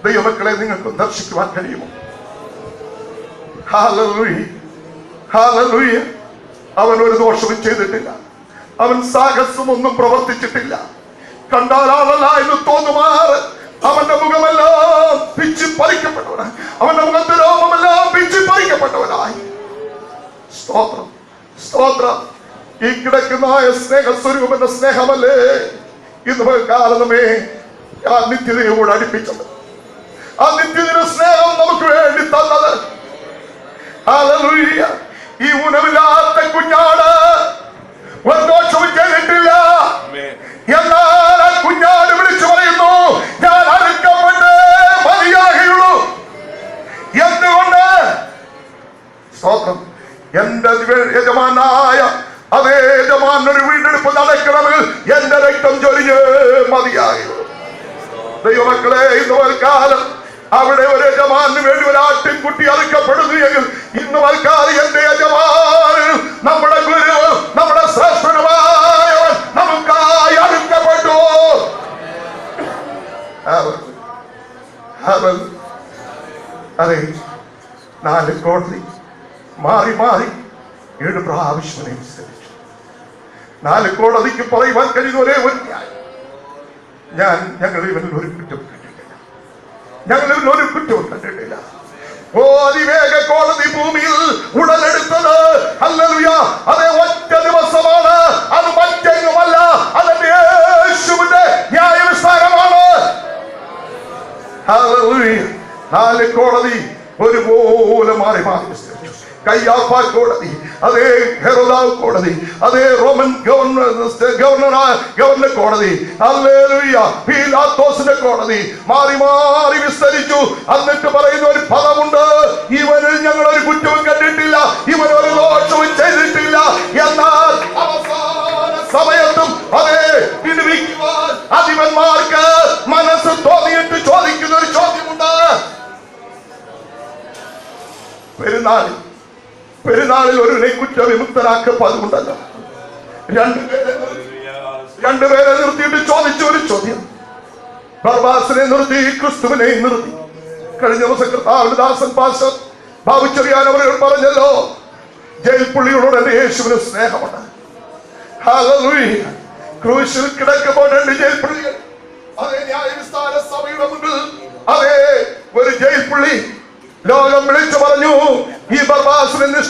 ദൈവമക്കളെ നിങ്ങൾക്ക് ദർശിക്കുവാൻ കഴിയുമോ? Hallelujah, hallelujah. അവൻ ഒരു ദോഷവും ചെയ്തിട്ടില്ല, അവൻ സാഹസമൊന്നും പ്രവർത്തിച്ചിട്ടില്ല. കണ്ടാലാളല്ല എന്ന് തോന്നുമാറ് അവന്റെ മുഖമെല്ലാം പിച്ചി പറിക്കപ്പെട്ടവനായി, അവന്റെ മുഖത്തെ രോമമെല്ലാം പിച്ചി പറിക്കപ്പെട്ടവനായി. സ്തോത്രം, സ്തോത്രം. ഈ കിടക്കുന്ന സ്നേഹസ്വരൂപന്റെ സ്നേഹമല്ലേ ഇന്ന് കാലമേ ആ നിത്യതയോട് അടുപ്പിച്ചത്, ആ നിത്യദിന സ്നേഹം നമുക്ക് വേണ്ടി തന്നത്. ഹല്ലേലൂയ. ഈ ഉണവില്ലാത്ത കുഞ്ഞാട് ഒരു ദോഷവും ചെയ്തിട്ടില്ല. എന്നാൽ ആ കുഞ്ഞാട് വിളിച്ചു പറയുന്നു, ഞാൻ അറുക്കപ്പെട്ട് മതിയാകുള്ളൂ. എന്തുകൊണ്ട്? സ്തോത്രം. എന്റെ യജമാനായ അതേ യജമാൻ ഒരു വീണ്ടെടുപ്പ് നടക്കണമെങ്കിൽ എന്റെ രക്തം ചൊരിഞ്ഞ് മതിയാകുള്ളൂ. ദൈവമക്കളെ, ഇന്ന് കാലം അവിടെ ഒരു യജമാനു വേണ്ടി ഒരു ആട്ടിൻകുട്ടി അറുക്കപ്പെടുന്നു എങ്കിൽ ഇന്ന് വൽക്കാലം എന്റെ യജമാനും നമ്മുടെ ഗുരു, നമ്മുടെ ശ്രേഷ്ഠനുമായവൻ നമുക്കായി അറുക്കപ്പെട്ടു. അതെ, 4 കോടതി മാറി മാറി 7 പ്രാവശ്യം അനുസരിച്ചു. 4 കോടതിക്ക് പറയുവാൻ കഴിയുന്ന ഒരേ ഒരു ന്യായം, ഞങ്ങൾ ഇവനിൽ ഒരു കുറ്റം കണ്ടിട്ടില്ല, ഞങ്ങൾ ഇവരിൽ ഒരു കുറ്റവും കണ്ടിട്ടില്ല. ഓ, അതിവേഗ കോടതി ഭൂമിയിൽ ഉടലെടുത്തത് ഹല്ലേലൂയ അതേ ഒറ്റ ദിവസമാണ്. അത് മറ്റെങ്ങുമല്ല, അതിന്റെ യേശുവിന്റെ ന്യായവിസ്താരമാണ്. ഹല്ലേലൂയ. 4 കോടതി ഒരുപോലെ മാറി മാറി വിസ്തരിച്ചു. കയ്യാഫ കോടതി, അതേ ഹെരോദാവ് കോടതി, അതേ റോമൻ ഗവർണർ കോടതി, ഹല്ലേലൂയ പീലാത്തോസിന്റെ കോടതി മാറി മാറി വിസ്തരിച്ചു. എന്നിട്ട് പറയുന്ന ഒരു പദമുണ്ട്, ഇവനിൽ ഞങ്ങൾ ഒരു കുറ്റവും കണ്ടിട്ടില്ല, ഇവൻ ഒരു ദോഷവും ചെയ്തിട്ടില്ല. എന്നാൽ അവസാന സമയത്തും അതേ വിടുവിക്കുവാൻ അധിപന്മാർക്ക് മനസ്സ് തോന്നിയിട്ട് ചോദിക്കുന്ന ഒരു ചോദ്യമുണ്ട്. പെരുന്നാളിൽ ഒരുവനെ കുറ്റവിമുക്തനാക്കപ്പെടുന്നുണ്ടല്ലോ. രണ്ടുപേരെ നിർത്തിയിട്ട് ചോദിച്ച ഒരു ചോദ്യം, ബർബാസിനെ നിർത്തി, ക്രിസ്തുവിനെ നിർത്തി. കഴിഞ്ഞ ദിവസം കർത്താവിന്റെ ദാസൻ പാസ്റ്റർ ബാബു ചെറിയാൻ അവർ പറഞ്ഞല്ലോ, ജയിൽ പുള്ളികളോട് എന്റെ യേശുവിന് സ്നേഹമുണ്ട്. ഹല്ലേലൂയ. ക്രൂശിൽ കിടക്കുമ്പോൾ 2 ജയിൽ പുള്ളികൾ അതേ ന്യായവിസ്താര സഭയുടെ മുമ്പിൽ അതേ ഒരു ജയിൽ പുള്ളി ലോകം വിളിച്ചു പറഞ്ഞു, ഈ ബർബാസിനെ